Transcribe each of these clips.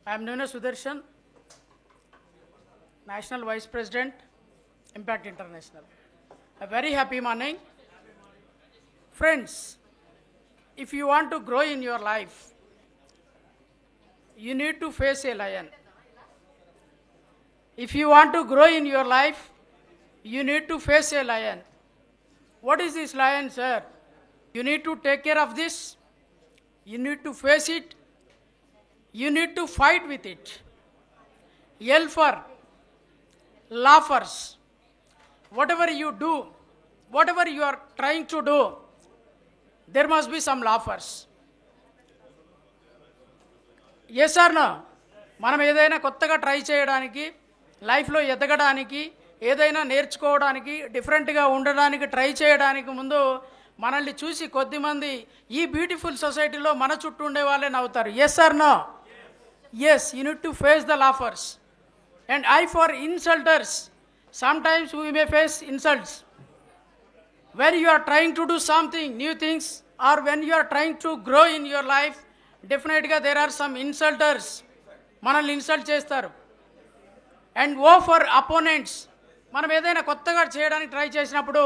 I am Nuna Sudarshan, National Vice President, Impact International. A very happy morning. Friends, if you want to grow in your life, you need to face a lion. If you want to grow in your life, you need to face a lion. What is this lion, sir? You need to take care of this. You need to face it. You need to fight with it. Yell for laughers. Whatever you do, whatever you are trying to do, there must be some laughers. Yes or no? మనం ఏదైనా కొత్తగా try చేయడానికి, లైఫ్లో ఎదగడానికి, ఏదైనా నేర్చుకోవడానికి, డిఫరెంట్గా ఉండడానికి ట్రై చేయడానికి ముందు మనల్ని చూసి కొద్దిమంది ఈ బ్యూటిఫుల్ సొసైటీలో మన చుట్టూ ఉండే వాళ్ళే నవ్వుతారు. Yes or no? Yes, you need to face the laughers. And I for insulters. Sometimes we may face insults. When you are trying to do something, new things, or when you are trying to grow in your life, definitely there are some insulters. మనల్ని insult చేస్తారు. And O for opponents. మనం ఏదైనా కొత్తగా చేయడానికి try చేసినప్పుడు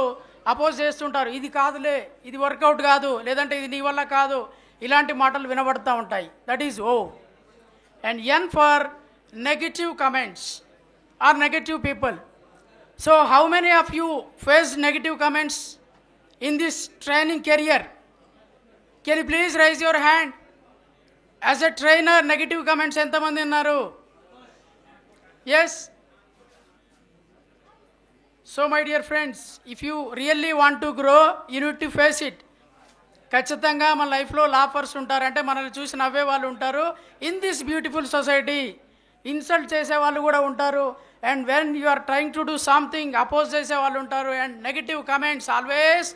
oppose చేస్తుంటారు. ఇది కాదులే, ఇది వర్కౌట్ కాదు, లేదంటే ఇది నీ వల్ల కాదు, ఇలాంటి మాటలు వినబడుతూ ఉంటాయి. That is O. And N for negative comments or negative people. So how many of you face negative comments in this training career? Can you please raise your hand? As a trainer, negative comments enta mandi unnaru? Yes. So my dear friends, if you really want to grow, you need to face it. ఖచ్చితంగా మన లైఫ్లో లాఫర్స్ ఉంటారు, అంటే మనల్ని చూసి నవ్వే వాళ్ళు ఉంటారు. In this beautiful society insult చేసే వాళ్ళు కూడా ఉంటారు. And when you are trying to do something oppose చేసే వాళ్ళు ఉంటారు. And negative comments always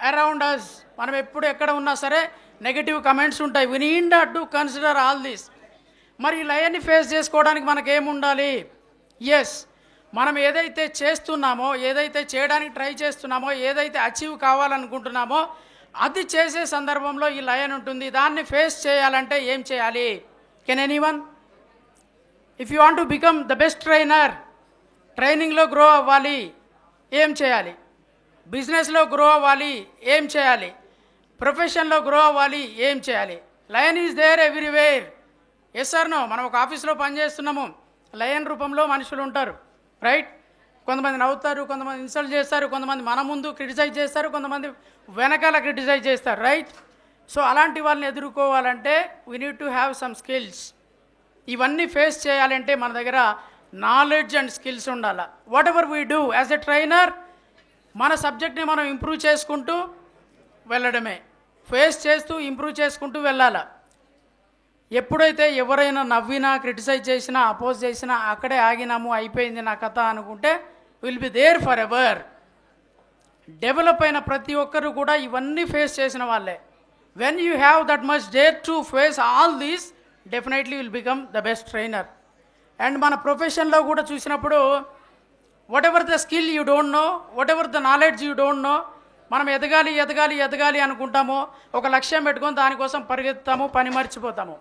around us. మనం ఎప్పుడు ఎక్కడ ఉన్నా సరే నెగిటివ్ కమెంట్స్ ఉంటాయి. We need not to consider all this. మరి ఈ లయన్ని ఫేస్ చేసుకోవడానికి మనకేముండాలి? ఎస్, మనం ఏదైతే చేస్తున్నామో, ఏదైతే చేయడానికి ట్రై చేస్తున్నామో, ఏదైతే అచీవ్ కావాలనుకుంటున్నామో అది చేసే సందర్భంలో ఈ లయన్ ఉంటుంది. దాన్ని ఫేస్ చేయాలంటే ఏం చేయాలి? Can anyone? If you want to become the best trainer, ట్రైనింగ్లో గ్రో అవ్వాలి, ఏం చేయాలి? బిజినెస్లో గ్రో అవ్వాలి, ఏం చేయాలి? ప్రొఫెషన్లో గ్రో అవ్వాలి, ఏం చేయాలి? Lion is there everywhere. Yes or no? మనం ఒక ఆఫీస్లో పనిచేస్తున్నాము, లయన్ రూపంలో మనుషులు ఉంటారు, రైట్? కొంతమంది నవ్వుతారు, కొంతమంది ఇన్సల్ట్ చేస్తారు, కొంతమంది మన ముందు క్రిటిసైజ్ చేస్తారు, కొంతమంది వెనకాల క్రిటిసైజ్ చేస్తారు, రైట్? సో అలాంటి వాళ్ళని ఎదుర్కోవాలంటే we need to have some skills. ఇవన్నీ ఫేస్ చేయాలంటే మన దగ్గర నాలెడ్జ్ అండ్ స్కిల్స్ ఉండాలి. Whatever we do as a trainer, మన సబ్జెక్ట్ని మనం ఇంప్రూవ్ చేసుకుంటూ వెళ్ళడమే. ఫేస్ చేస్తూ ఇంప్రూవ్ చేసుకుంటూ వెళ్ళాలి. ఎప్పుడైతే ఎవరైనా నవ్వినా, క్రిటిసైజ్ చేసినా, అపోజ్ చేసినా అక్కడే ఆగినాము, అయిపోయింది నా కథ అనుకుంటే will be there forever. Develop అయిన ప్రతి ఒక్కరు కూడా ఇవన్నీ ఫేస్ చేసిన వాళ్ళే. When you have that much dare to face all these, definitely will become the best trainer. And మన ప్రొఫెషన్లో కూడా చూసినప్పుడు whatever the skill you don't know, whatever the knowledge you don't know, మనం ఎదగాలి ఎదగాలి ఎదగాలి అనుకుంటాము, ఒక లక్ష్యం పెట్టుకొని దానికోసం పరిగెత్తాము, పని మర్చిపోతాము.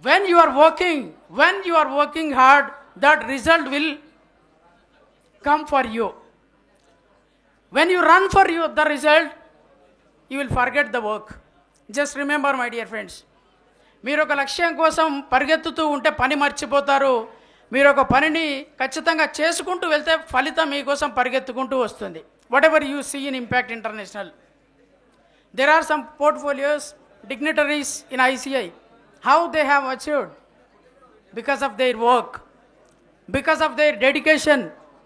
When you are working hard, that result will come for you. When you run for you the result, you will forget the work. Just remember my dear friends, మీరు ఒక లక్ష్యం కోసం పరిగెత్తుతూ ఉంటే పని మర్చిపోతారు. మీరు ఒక పనిని ఖచ్చితంగా చేసుకుంటూ వెళ్తే ఫలితం మీకోసం పరిగెత్తుకుంటూ వస్తుంది. Whatever you see in impact international, there are some portfolios, dignitaries in ICI. How they have achieved? Because of their work, because of their dedication,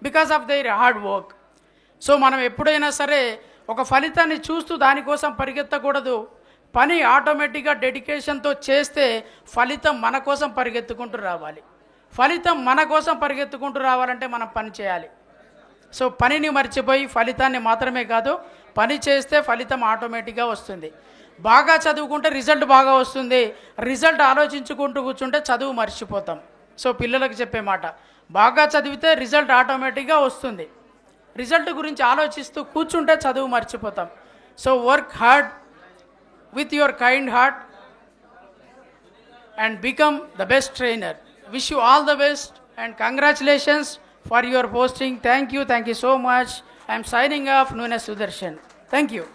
because of their hard work. So మనం ఎప్పుడైనా సరే ఒక ఫలితాన్ని చూస్తూ దానికోసం పరిగెత్తకూడదు. పని ఆటోమేటిక్గా డెడికేషన్తో చేస్తే ఫలితం మన కోసం పరిగెత్తుకుంటూ రావాలి. ఫలితం మన కోసం పరిగెత్తుకుంటూ రావాలంటే మనం పని చేయాలి. సో పనిని మర్చిపోయి ఫలితాన్ని మాత్రమే కాదు, పని చేస్తే ఫలితం ఆటోమేటిక్గా వస్తుంది. బాగా చదువుకుంటే రిజల్ట్ బాగా వస్తుంది. రిజల్ట్ ఆలోచించుకుంటూ కూర్చుంటే చదువు మర్చిపోతాం. సో పిల్లలకు చెప్పే మాట, బాగా చదివితే రిజల్ట్ ఆటోమేటిక్గా వస్తుంది. రిజల్ట్ గురించి ఆలోచిస్తూ కూర్చుంటే చదువు మర్చిపోతాం. So work hard with your kind heart and become the best trainer. Wish you all the best and congratulations for your posting. Thank you so much. I am signing off, Nune Sudarshan. Thank you.